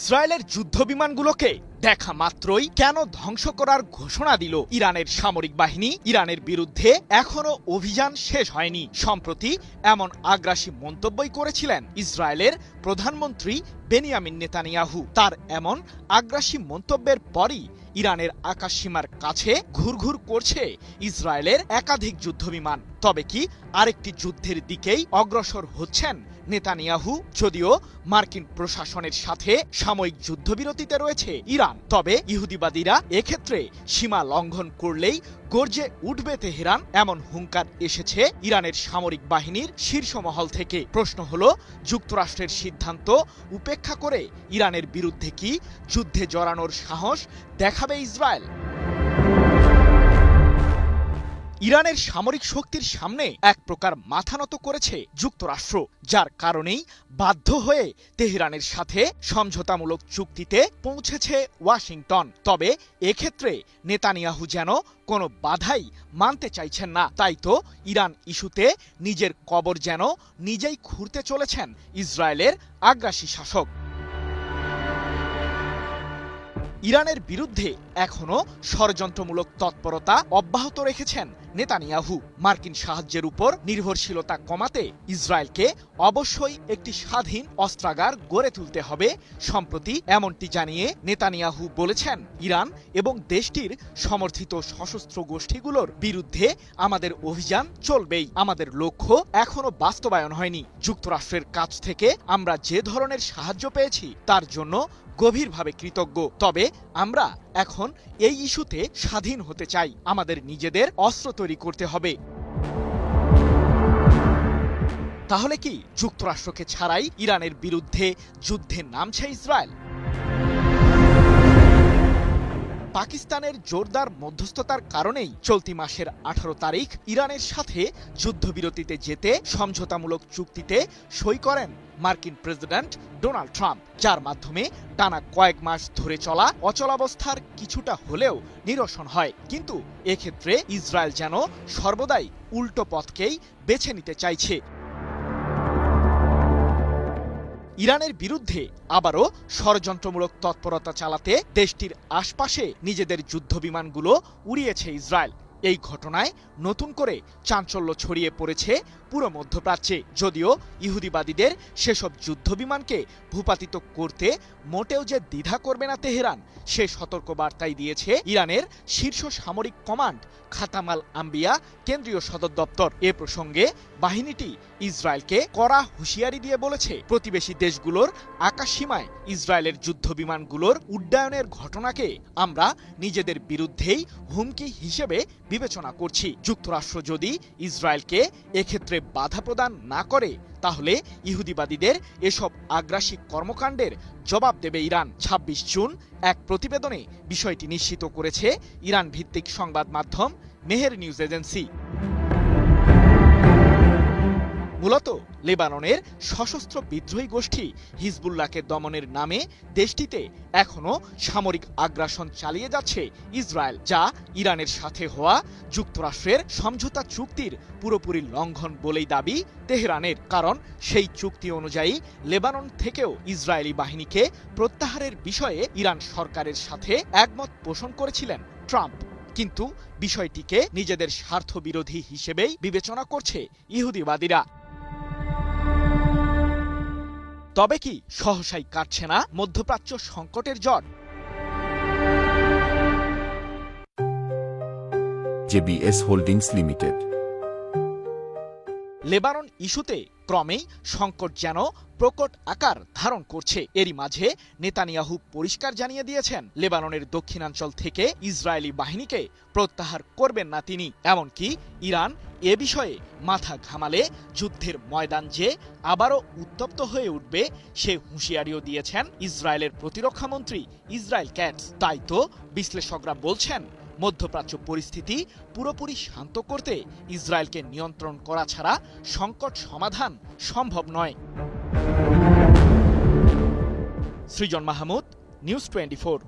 ইসরায়েলের যুদ্ধবিমানগুলোকে দেখা মাত্রই কেন ধ্বংস করার ঘোষণা দিল ইরানের সামরিক বাহিনী? ইরানের বিরুদ্ধে এখনো অভিযান শেষ হয়নি। সম্প্রতি এমন আগ্রাসী মন্তব্যই করেছিলেন ইসরায়েলের প্রধানমন্ত্রী বেনিয়ামিন নেতানিয়াহু। তার এমন আগ্রাসী মন্তব্যের পরই ইরানের আকাশসীমার কাছে ঘুরঘুর করছে ইসরায়েলের একাধিক যুদ্ধবিমান। তবে কি আরেকটি যুদ্ধের দিকেই অগ্রসর হচ্ছেন নেতানিয়াহু? যদিও মার্কিন প্রশাসনের সাথে সাময়িক যুদ্ধবিরতিতে রয়েছে ইরান, তবে ইহুদিবাদীরা এক্ষেত্রে সীমা লঙ্ঘন করলেই গর্জে উঠবে তেহরান, এমন হুঙ্কার এসেছে ইরানের সামরিক বাহিনীর শীর্ষ মহল থেকে। প্রশ্ন হলো, যুক্তরাষ্ট্রের সিদ্ধান্ত উপেক্ষা করে ইরানের বিরুদ্ধে কি যুদ্ধে জড়ানোর সাহস দেখাবে ইসরায়েল? ইরানের সামরিক শক্তির সামনে এক প্রকার মাথা নত করেছে যুক্তরাষ্ট্র, যার কারণেই বাধ্য হয়ে তেহরানের সাথে সমঝোতামূলক চুক্তিতে পৌঁছেছে ওয়াশিংটন। তবে এক্ষেত্রে নেতানিয়াহু যেন কোনো বাধাই মানতে চাইছেন না। তাই তো ইরান ইস্যুতে নিজের কবর যেন নিজেই খুঁড়তে চলেছেন ইসরায়েলের আগ্রাসী শাসক। ইরানের বিরুদ্ধে এখনো ষড়যন্ত্রমূলক তৎপরতা অব্যাহত রেখেছেন নেতানিয়াহু। মার্কিন সাহায্যের উপর নির্ভরশীলতা কমাতে ইসরায়েলকে অবশ্যই একটি স্বাধীন অস্ত্রাগার গড়ে তুলতে হবে। সম্প্রতি এমনটি জানিয়ে নেতানিয়াহু বলেছেন, ইরান এবং দেশটির সমর্থিত সশস্ত্র গোষ্ঠীগুলোর বিরুদ্ধে আমাদের অভিযান চলবেই। আমাদের লক্ষ্য এখনো বাস্তবায়ন হয়নি। যুক্তরাষ্ট্রের কাছ থেকে আমরা যে ধরনের সাহায্য পেয়েছি তার জন্য গভীরভাবে কৃতজ্ঞ। তবে আমরা এখন এই ইস্যুতে স্বাধীন হতে চাই। আমাদের নিজেদের অস্ত্র তৈরি করতে হবে। তাহলে কি যুক্তরাষ্ট্রকে ছাড়াই ইরানের বিরুদ্ধে যুদ্ধে নামছে ইসরায়েল? পাকিস্তানের জোরদার মধ্যস্থতার কারণেই চলতি মাসের 18 তারিখ ইরানের সাথে যুদ্ধবিরতিতে যেতে সমঝোতামূলক চুক্তিতে সই করেন মার্কিন প্রেসিডেন্ট ডোনাল্ড ট্রাম্প, যার মাধ্যমে টানা কয়েক মাস ধরে চলা অচলাবস্থার কিছুটা হলেও নিরসন হয়। কিন্তু এক্ষেত্রে ইসরায়েল যেন সর্বদাই উল্টো পথকেই বেছে নিতে চাইছে। ইরানের বিরুদ্ধে আবারও ষড়যন্ত্রমূলক তৎপরতা চালাতে দেশটির আশপাশে নিজেদের যুদ্ধবিমানগুলো উড়িয়েছে ইসরায়েল। এই ঘটনায় নতুন করে চাঞ্চল্য ছড়িয়ে পড়েছে পুরো মধ্যপ্রাচ্যে। যদিও ইহুদিবাদীদের সেসব যুদ্ধবিমানকে ভূপাতিত করতে মোটেও যে দ্বিধা করবে না তেহরান, সে সতর্কবার্তাই দিয়েছে ইরানের শীর্ষ সামরিক কমান্ড খাতাম আল আম্বিয়া কেন্দ্রীয় সদর দপ্তর। এ প্রসঙ্গে বাহিনীটি ইসরায়েলকে কড়া হুঁশিয়ারি দিয়ে বলেছে, প্রতিবেশী দেশগুলোর আকাশসীমায় ইসরায়েলের যুদ্ধবিমানগুলোর উড্ডয়নের ঘটনাকে আমরা নিজেদের বিরুদ্ধেই হুমকি হিসেবে বিবেচনা করছি। যুক্তরাষ্ট্র যদি ইসরায়েলকে এক্ষেত্রে বাধা প্রদান না করে, তাহলে ইহুদিবাদীদের এসব আগ্রাসী কর্মকাণ্ডের জবাব দেবে ইরান। 26 জুন এক প্রতিবেদনে বিষয়টি নিশ্চিত করেছে ইরান ভিত্তিক সংবাদ মাধ্যম মেহের নিউজ এজেন্সি। মূলত লেবাননের সশস্ত্র বিদ্রোহী গোষ্ঠী হিজবুল্লাহকে দমনের নামে দেশটিতে এখনো সামরিক আগ্রাসন চালিয়ে যাচ্ছে ইসরায়েল, যা ইরানের সাথে হওয়া যুক্তরাষ্ট্রের সমঝোতা চুক্তির পুরোপুরি লঙ্ঘন বলেই দাবি তেহরানের। কারণ সেই চুক্তি অনুযায়ী লেবানন থেকেও ইসরায়েলি বাহিনীকে প্রত্যাহারের বিষয়ে ইরান সরকারের সাথে একমত পোষণ করেছিলেন ট্রাম্প। কিন্তু বিষয়টিকে নিজেদের স্বার্থবিরোধী হিসেবেই বিবেচনা করছে ইহুদিবাদীরা। তবে কি সহসাই কাটছে না মধ্যপ্রাচ্য সংকটের জট? JBS holdings limited. লেবানন ইস্যুতে ক্রমেই সংকট যেন প্রকট আকার ধারণ করছে। এরই মাঝে নেতানিয়াহু পরিষ্কার জানিয়ে দিয়েছেন, লেবাননের দক্ষিণাঞ্চল থেকে ইসরায়েলি বাহিনীকে প্রত্যাহার করবেন না তিনি। এমনকি ইরান এ বিষয়ে মাথা ঘামালে যুদ্ধের ময়দান যে আবারও উত্তপ্ত হয়ে উঠবে, সে হুঁশিয়ারিও দিয়েছেন ইসরায়েলের প্রতিরক্ষামন্ত্রী ইসরায়েল ক্যাটস। তাই তো বিশ্লেষকরা বলছেন, মধ্যপ্রাচ্য পরিস্থিতি পুরোপুরি শান্ত করতে ইসরায়েলকে নিয়ন্ত্রণ করা ছাড়া সংকট সমাধান সম্ভব নয়। সৃজন মাহমুদ, নিউজ 24।